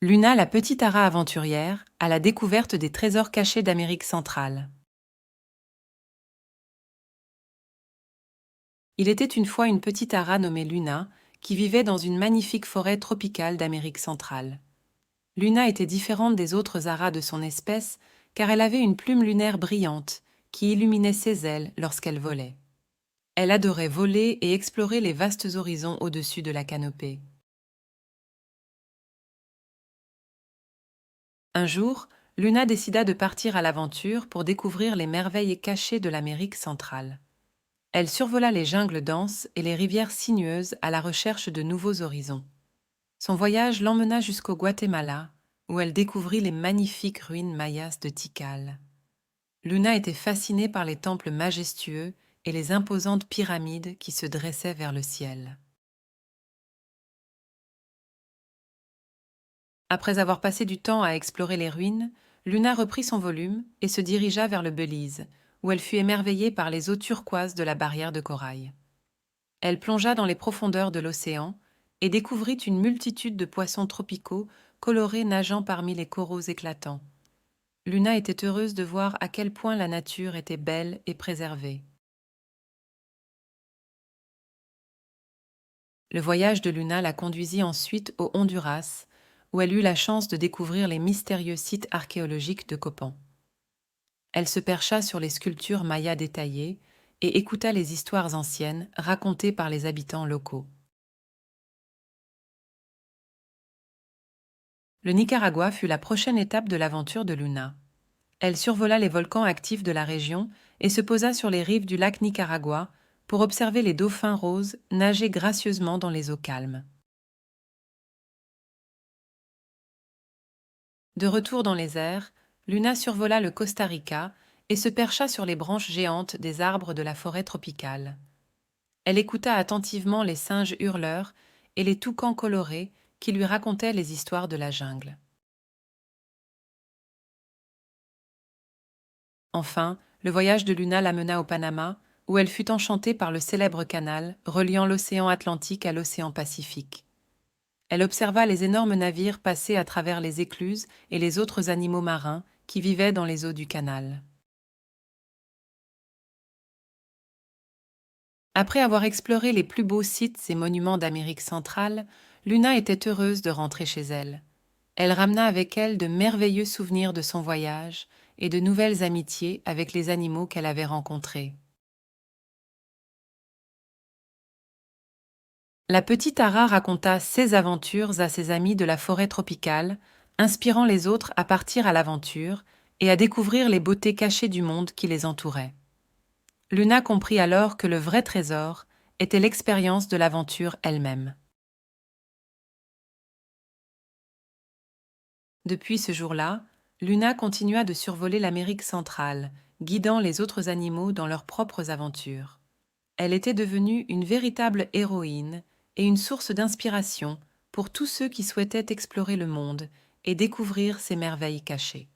Luna, la petite ara aventurière, à la découverte des trésors cachés d'Amérique centrale. Il était une fois une petite ara nommée Luna qui vivait dans une magnifique forêt tropicale d'Amérique centrale. Luna était différente des autres aras de son espèce car elle avait une plume lunaire brillante qui illuminait ses ailes lorsqu'elle volait. Elle adorait voler et explorer les vastes horizons au-dessus de la canopée. Un jour, Luna décida de partir à l'aventure pour découvrir les merveilles cachées de l'Amérique centrale. Elle survola les jungles denses et les rivières sinueuses à la recherche de nouveaux horizons. Son voyage l'emmena jusqu'au Guatemala, où elle découvrit les magnifiques ruines mayas de Tikal. Luna était fascinée par les temples majestueux et les imposantes pyramides qui se dressaient vers le ciel. Après avoir passé du temps à explorer les ruines, Luna reprit son volume et se dirigea vers le Belize, où elle fut émerveillée par les eaux turquoises de la barrière de corail. Elle plongea dans les profondeurs de l'océan et découvrit une multitude de poissons tropicaux colorés nageant parmi les coraux éclatants. Luna était heureuse de voir à quel point la nature était belle et préservée. Le voyage de Luna la conduisit ensuite au Honduras, où elle eut la chance de découvrir les mystérieux sites archéologiques de Copan. Elle se percha sur les sculptures mayas détaillées et écouta les histoires anciennes racontées par les habitants locaux. Le Nicaragua fut la prochaine étape de l'aventure de Luna. Elle survola les volcans actifs de la région et se posa sur les rives du lac Nicaragua pour observer les dauphins roses nager gracieusement dans les eaux calmes. De retour dans les airs, Luna survola le Costa Rica et se percha sur les branches géantes des arbres de la forêt tropicale. Elle écouta attentivement les singes hurleurs et les toucans colorés qui lui racontaient les histoires de la jungle. Enfin, le voyage de Luna l'amena au Panama, où elle fut enchantée par le célèbre canal reliant l'océan Atlantique à l'océan Pacifique. Elle observa les énormes navires passer à travers les écluses et les autres animaux marins qui vivaient dans les eaux du canal. Après avoir exploré les plus beaux sites et monuments d'Amérique centrale, Luna était heureuse de rentrer chez elle. Elle ramena avec elle de merveilleux souvenirs de son voyage et de nouvelles amitiés avec les animaux qu'elle avait rencontrés. La petite Ara raconta ses aventures à ses amis de la forêt tropicale, inspirant les autres à partir à l'aventure et à découvrir les beautés cachées du monde qui les entourait. Luna comprit alors que le vrai trésor était l'expérience de l'aventure elle-même. Depuis ce jour-là, Luna continua de survoler l'Amérique centrale, guidant les autres animaux dans leurs propres aventures. Elle était devenue une véritable héroïne et une source d'inspiration pour tous ceux qui souhaitaient explorer le monde et découvrir ses merveilles cachées.